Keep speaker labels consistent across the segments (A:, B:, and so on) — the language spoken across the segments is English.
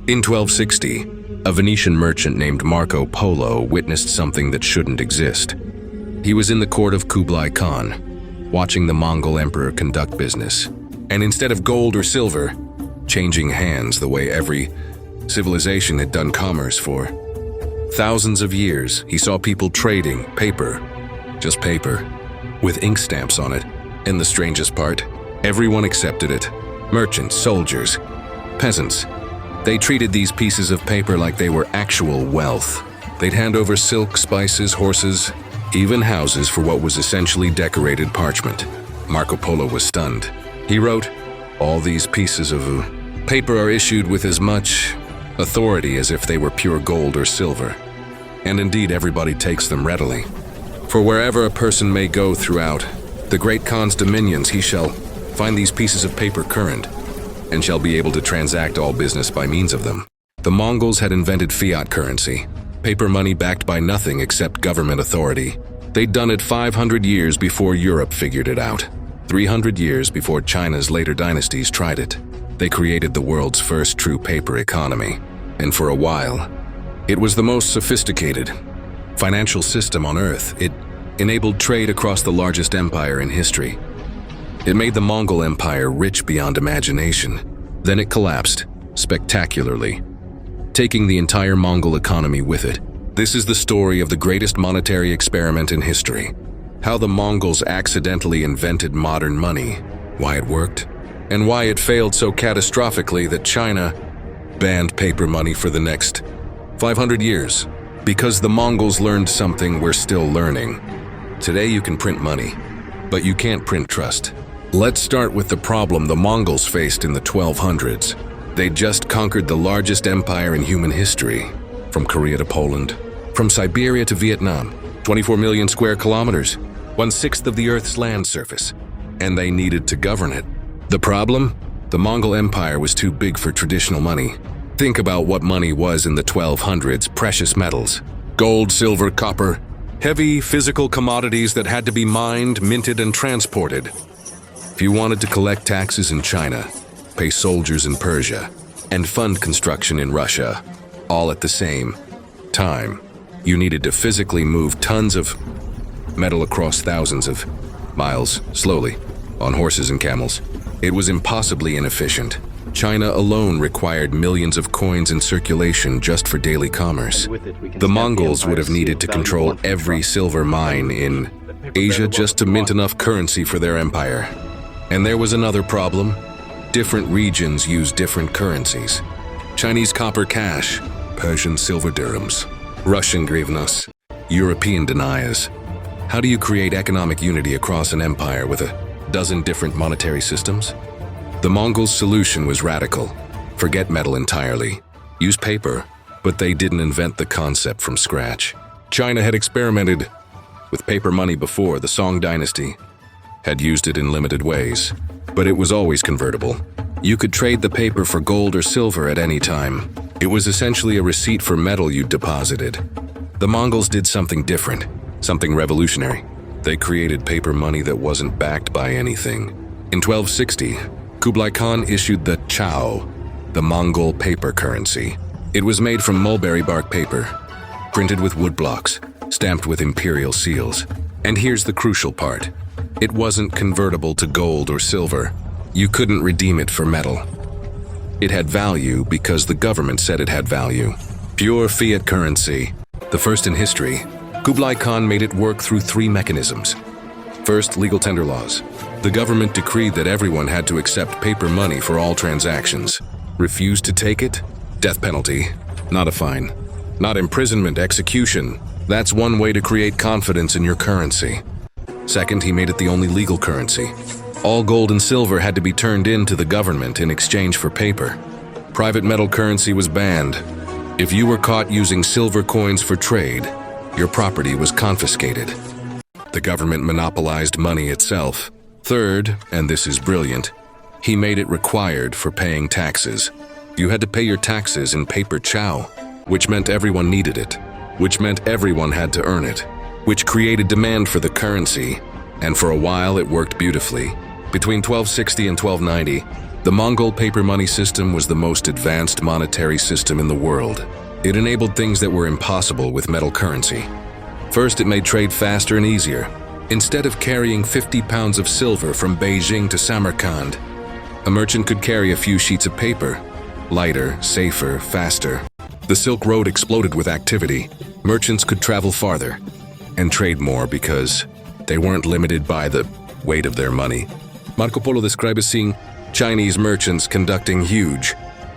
A: In 1260, a Venetian merchant named Marco Polo witnessed something that shouldn't exist. He was in the court of Kublai Khan, watching the Mongol emperor conduct business, and instead of gold or silver, changing hands the way every civilization had done commerce for thousands of years, he saw people trading paper, just paper, with ink stamps on it. And the strangest part, everyone accepted it. Merchants, soldiers, peasants. They treated these pieces of paper like they were actual wealth. They'd hand over silk, spices, horses, even houses for what was essentially decorated parchment. Marco Polo was stunned. He wrote, "All these pieces of paper are issued with as much authority as if they were pure gold or silver. And indeed, everybody takes them readily. For wherever a person may go throughout the great Khan's dominions, he shall find these pieces of paper current, and shall be able to transact all business by means of them." The Mongols had invented fiat currency, paper money backed by nothing except government authority. They'd done it 500 years before Europe figured it out, 300 years before China's later dynasties tried it. They created the world's first true paper economy, and for a while, it was the most sophisticated financial system on Earth. It enabled trade across the largest empire in history. It made the Mongol Empire rich beyond imagination. Then it collapsed, spectacularly, taking the entire Mongol economy with it. This is the story of the greatest monetary experiment in history. How the Mongols accidentally invented modern money, why it worked, and why it failed so catastrophically that China banned paper money for the next 500 years. Because the Mongols learned something we're still learning. Today you can print money, but you can't print trust. Let's start with the problem the Mongols faced in the 1200s. They'd just conquered the largest empire in human history, from Korea to Poland, from Siberia to Vietnam, 24 million square kilometers, 1/6 of the Earth's land surface, and they needed to govern it. The problem? The Mongol Empire was too big for traditional money. Think about what money was in the 1200s: precious metals, gold, silver, copper, heavy physical commodities that had to be mined, minted, and transported. If you wanted to collect taxes in China, pay soldiers in Persia, and fund construction in Russia, all at the same time, you needed to physically move tons of metal across thousands of miles, slowly, on horses and camels. It was impossibly inefficient. China alone required millions of coins in circulation just for daily commerce. The Mongols would have needed to control every silver mine in Asia just to mint enough currency for their empire. And there was another problem. Different regions use different currencies. Chinese copper cash, Persian silver dirhams, Russian hryvnias, European denias. How do you create economic unity across an empire with a dozen different monetary systems? The Mongols' solution was radical. Forget metal entirely. Use paper, but they didn't invent the concept from scratch. China had experimented with paper money before. The Song dynasty had used it in limited ways, but it was always convertible. You could trade the paper for gold or silver at any time. It was essentially a receipt for metal you'd deposited. The Mongols did something different, something revolutionary. They created paper money that wasn't backed by anything. In 1260, Kublai Khan issued the Chao, the Mongol paper currency. It was made from mulberry bark paper, printed with wood blocks, stamped with imperial seals. And here's the crucial part. It wasn't convertible to gold or silver. You couldn't redeem it for metal. It had value because the government said it had value. Pure fiat currency. The first in history, Kublai Khan made it work through 3 mechanisms. First, legal tender laws. The government decreed that everyone had to accept paper money for all transactions. Refused to take it? Death penalty. Not a fine. Not imprisonment, execution. That's one way to create confidence in your currency. Second, he made it the only legal currency. All gold and silver had to be turned in to the government in exchange for paper. Private metal currency was banned. If you were caught using silver coins for trade, your property was confiscated. The government monopolized money itself. Third, and this is brilliant, he made it required for paying taxes. You had to pay your taxes in paper chow, which meant everyone needed it, which meant everyone had to earn it, which created demand for the currency, and for a while it worked beautifully. Between 1260 and 1290, The Mongol paper money system was the most advanced monetary system in the world. It enabled things that were impossible with metal currency. First, it made trade faster and easier. Instead of carrying 50 pounds of silver from Beijing to Samarkand, a merchant could carry a few sheets of paper. Lighter, safer, faster. The Silk Road exploded with activity. Merchants could travel farther and trade more because they weren't limited by the weight of their money. Marco Polo describes seeing Chinese merchants conducting huge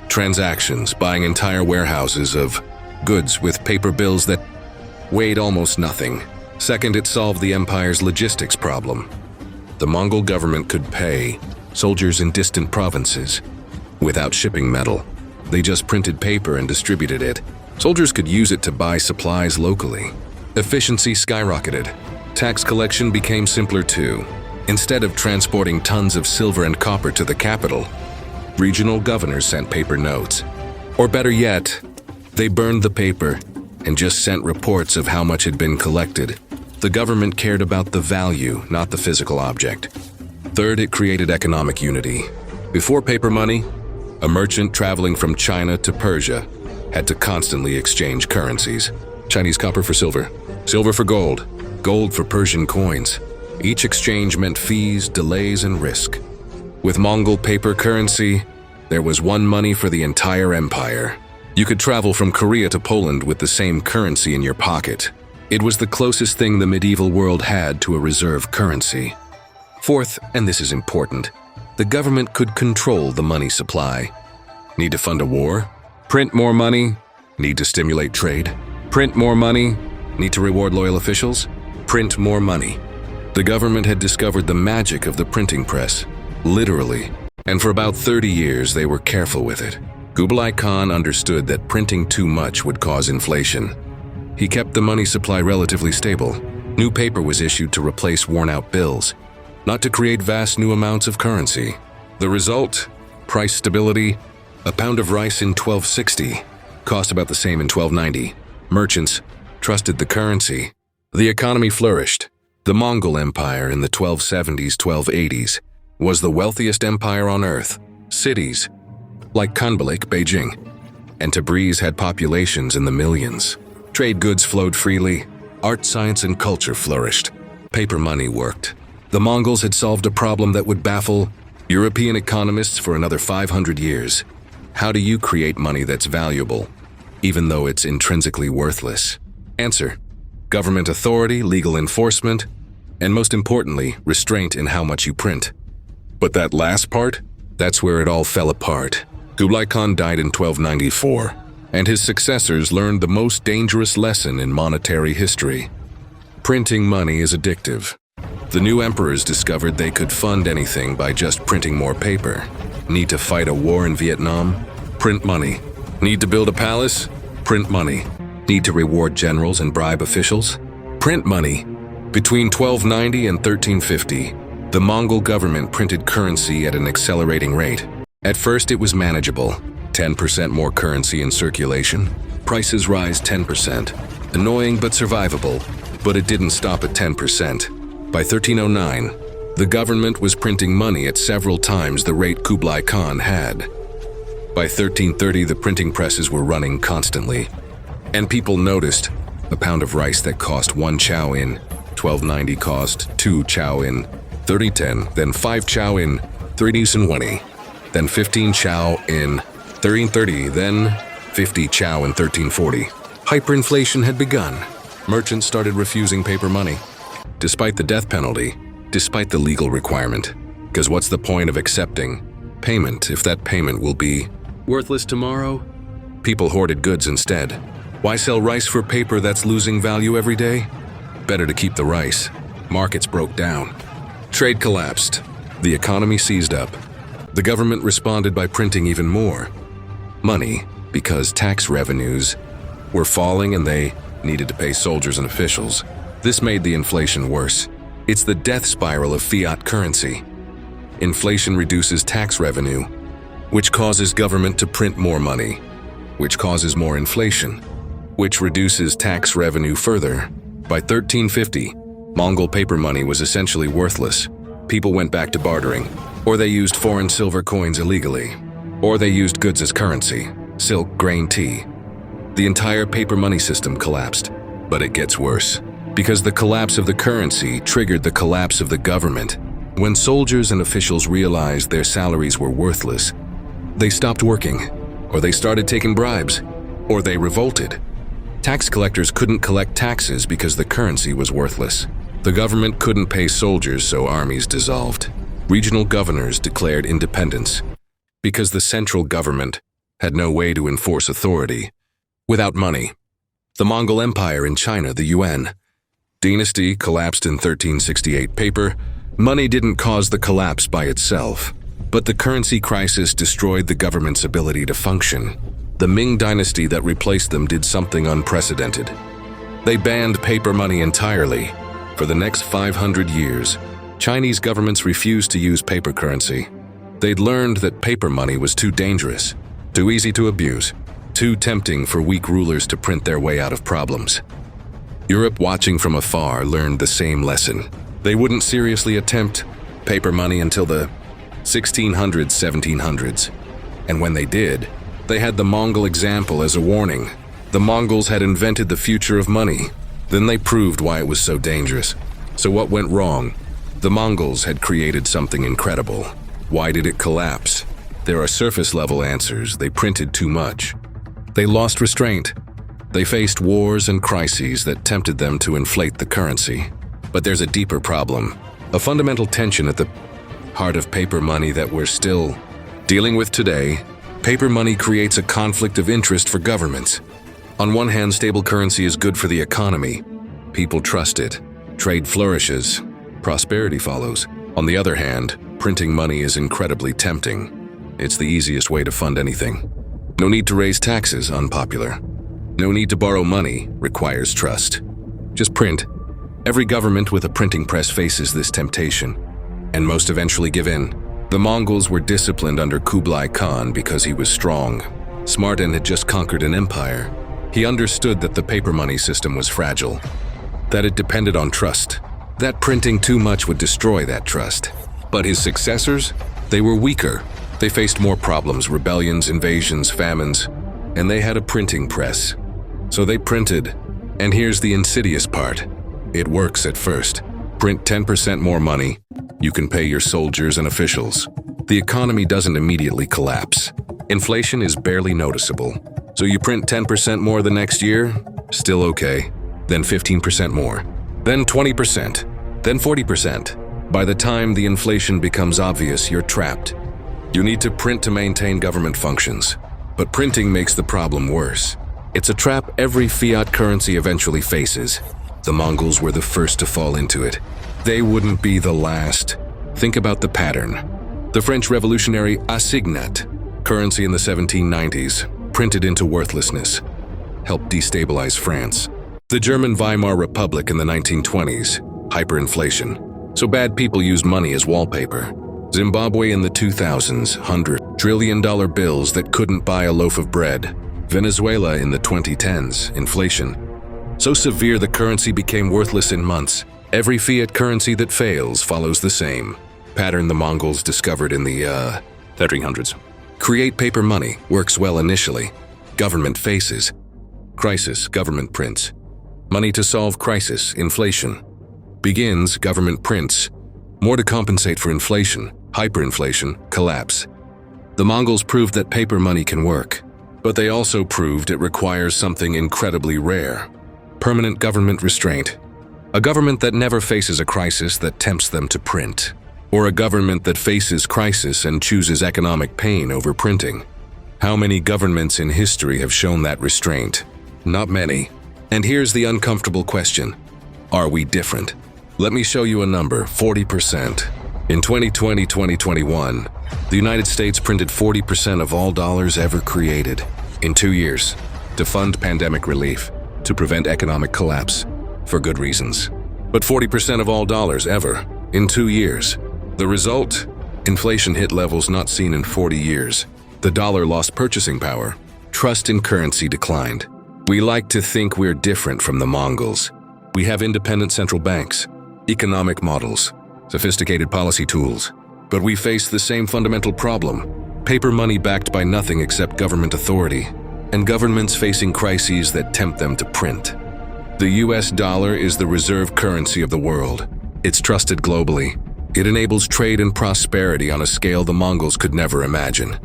A: transactions, buying entire warehouses of goods with paper bills that weighed almost nothing. Second, it solved the empire's logistics problem. The Mongol government could pay soldiers in distant provinces without shipping metal. They just printed paper and distributed it. Soldiers could use it to buy supplies locally. Efficiency skyrocketed. Tax collection became simpler too. Instead of transporting tons of silver and copper to the capital, regional governors sent paper notes. Or better yet, they burned the paper and just sent reports of how much had been collected. The government cared about the value, not the physical object. Third, it created economic unity. Before paper money, a merchant traveling from China to Persia had to constantly exchange currencies. Chinese copper for silver, silver for gold, gold for Persian coins. Each exchange meant fees, delays, and risk. With Mongol paper currency, there was one money for the entire empire. You could travel from Korea to Poland with the same currency in your pocket. It was the closest thing the medieval world had to a reserve currency. Fourth, and this is important, the government could control the money supply. Need to fund a war? Print more money? Need to stimulate trade? Print more money? Need to reward loyal officials? Print more money. The government had discovered the magic of the printing press, literally, and for about 30 years they were careful with it. Kublai Khan understood that printing too much would cause inflation. He kept the money supply relatively stable. New paper was issued to replace worn-out bills, not to create vast new amounts of currency. The result? Price stability. A pound of rice in 1260 cost about the same in 1290. Merchants trusted the currency. The economy flourished. The Mongol Empire in the 1270s, 1280s was the wealthiest empire on earth. Cities like Kunbalik, Beijing, and Tabriz had populations in the millions. Trade goods flowed freely. Art, science, and culture flourished. Paper money worked. The Mongols had solved a problem that would baffle European economists for another 500 years. How do you create money that's valuable, even though it's intrinsically worthless? Answer: government authority, legal enforcement, and most importantly, restraint in how much you print. But that last part? That's where it all fell apart. Kublai Khan died in 1294, and his successors learned the most dangerous lesson in monetary history. Printing money is addictive. The new emperors discovered they could fund anything by just printing more paper. Need to fight a war in Vietnam? Print money. Need to build a palace? Print money. Need to reward generals and bribe officials? Print money. Between 1290 and 1350, the Mongol government printed currency at an accelerating rate. At first, it was manageable. 10% more currency in circulation. Prices rise 10%. Annoying but survivable, but it didn't stop at 10%. By 1309, the government was printing money at several times the rate Kublai Khan had. By 1330, the printing presses were running constantly, and people noticed a pound of rice that cost 1 chow in 1290 cost 2 chow in 3010, then 5 chow in 1320, then 15 chow in 1330, then 50 chow in 1340. Hyperinflation had begun. Merchants started refusing paper money, despite the death penalty, despite the legal requirement. Because what's the point of accepting payment if that payment will be worthless tomorrow? People hoarded goods instead. Why sell rice for paper that's losing value every day? Better to keep the rice. Markets broke down. Trade collapsed. The economy seized up. The government responded by printing even more money because tax revenues were falling and they needed to pay soldiers and officials. This made the inflation worse. It's the death spiral of fiat currency. Inflation reduces tax revenue, which causes government to print more money, which causes more inflation, which reduces tax revenue further. By 1350, Mongol paper money was essentially worthless. People went back to bartering. or they used foreign silver coins illegally, or they used goods as currency, silk, grain, tea. The entire paper money system collapsed. But it gets worse, because the collapse of the currency triggered the collapse of the government. When soldiers and officials realized their salaries were worthless, they stopped working, or they started taking bribes, or they revolted. Tax collectors couldn't collect taxes because the currency was worthless. The government couldn't pay soldiers, so armies dissolved. Regional governors declared independence because the central government had no way to enforce authority. Without money, the Mongol Empire in China, the Yuan dynasty, collapsed in 1368. Paper money didn't cause the collapse by itself, but the currency crisis destroyed the government's ability to function. The Ming dynasty that replaced them did something unprecedented. They banned paper money entirely. For the next 500 years, Chinese governments refused to use paper currency. They'd learned that paper money was too dangerous, too easy to abuse, too tempting for weak rulers to print their way out of problems. Europe, watching from afar, learned the same lesson. They wouldn't seriously attempt paper money until the 1600s, 1700s. And when they did, they had the Mongol example as a warning. The Mongols had invented the future of money. Then they proved why it was so dangerous. So what went wrong? The Mongols had created something incredible. Why did it collapse? There are surface-level answers. They printed too much. They lost restraint. They faced wars and crises that tempted them to inflate the currency. But there's a deeper problem, a fundamental tension at the heart of paper money that we're still dealing with today. Paper money creates a conflict of interest for governments. On one hand, stable currency is good for the economy. People trust it. Trade flourishes. Prosperity follows. On the other hand, printing money is incredibly tempting. It's the easiest way to fund anything. No need to raise taxes, unpopular. No need to borrow money, requires trust. Just print. Every government with a printing press faces this temptation, and most eventually give in. The Mongols were disciplined under Kublai Khan because he was strong, smart, and had just conquered an empire. He understood that the paper money system was fragile, that it depended on trust, that printing too much would destroy that trust. But his successors, they were weaker. They faced more problems, rebellions, invasions, famines, and they had a printing press. So they printed, and here's the insidious part. It works at first. Print 10% more money. You can pay your soldiers and officials. The economy doesn't immediately collapse. Inflation is barely noticeable. So you print 10% more the next year, still okay. Then 15% more. Then 20%. Then 40%. By the time the inflation becomes obvious, you're trapped. You need to print to maintain government functions. But printing makes the problem worse. It's a trap every fiat currency eventually faces. The Mongols were the first to fall into it. They wouldn't be the last. Think about the pattern. The French revolutionary assignat, currency in the 1790s, printed into worthlessness, helped destabilize France. The German Weimar Republic in the 1920s, hyperinflation. So bad people used money as wallpaper. Zimbabwe in the 2000s, $100 trillion bills that couldn't buy a loaf of bread. Venezuela in the 2010s, inflation. So severe the currency became worthless in months. Every fiat currency that fails follows the same pattern the Mongols discovered in the 1300s. Create paper money, works well initially. Government faces. Crisis, government prints. Money to solve crisis, inflation. Begins, government prints. More to compensate for inflation, hyperinflation, collapse. The Mongols proved that paper money can work, but they also proved it requires something incredibly rare. Permanent government restraint. A government that never faces a crisis that tempts them to print. Or a government that faces crisis and chooses economic pain over printing. How many governments in history have shown that restraint? Not many. And here's the uncomfortable question. Are we different? Let me show you a number, 40%. In 2020-2021, the United States printed 40% of all dollars ever created in 2 years to fund pandemic relief, to prevent economic collapse, for good reasons. But 40% of all dollars ever in 2 years. The result? Inflation hit levels not seen in 40 years. The dollar lost purchasing power. Trust in currency declined. We like to think we're different from the Mongols. We have independent central banks, economic models, sophisticated policy tools. But we face the same fundamental problem: paper money backed by nothing except government authority, and governments facing crises that tempt them to print. The US dollar is the reserve currency of the world. It's trusted globally. It enables trade and prosperity on a scale the Mongols could never imagine.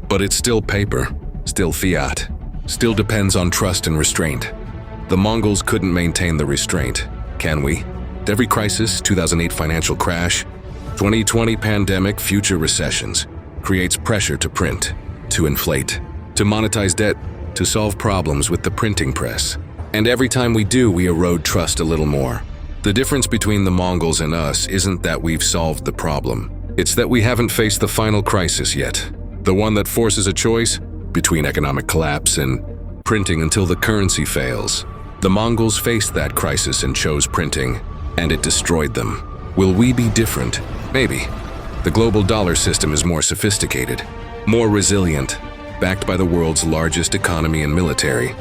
A: But it's still paper, still fiat, still depends on trust and restraint. The Mongols couldn't maintain the restraint, can we? Every crisis, 2008 financial crash, 2020 pandemic, future recessions, creates pressure to print, to inflate, to monetize debt, to solve problems with the printing press. And every time we do, we erode trust a little more. The difference between the Mongols and us isn't that we've solved the problem. It's that we haven't faced the final crisis yet. The one that forces a choice between economic collapse and printing until the currency fails. The Mongols faced that crisis and chose printing, and it destroyed them. Will we be different? Maybe. The global dollar system is more sophisticated, more resilient, backed by the world's largest economy and military.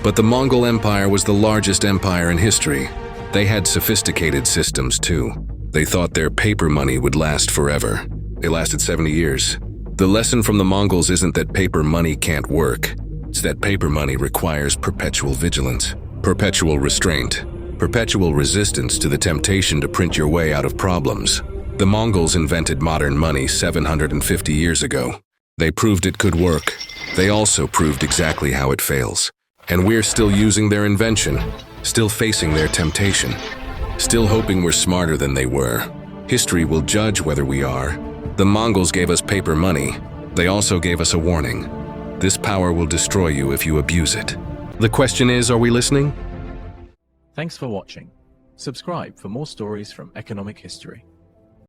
A: But the Mongol Empire was the largest empire in history. They had sophisticated systems too. They thought their paper money would last forever. It lasted 70 years. The lesson from the Mongols isn't that paper money can't work. It's that paper money requires perpetual vigilance, perpetual restraint, perpetual resistance to the temptation to print your way out of problems. The Mongols invented modern money 750 years ago. They proved it could work. They also proved exactly how it fails. And we're still using their invention, still facing their temptation, still hoping we're smarter than they were. History will judge whether we are. The Mongols gave us paper money. They also gave us a warning. This power will destroy you if you abuse it. The question is, are we listening?
B: Thanks for watching. Subscribe for more stories from economic history.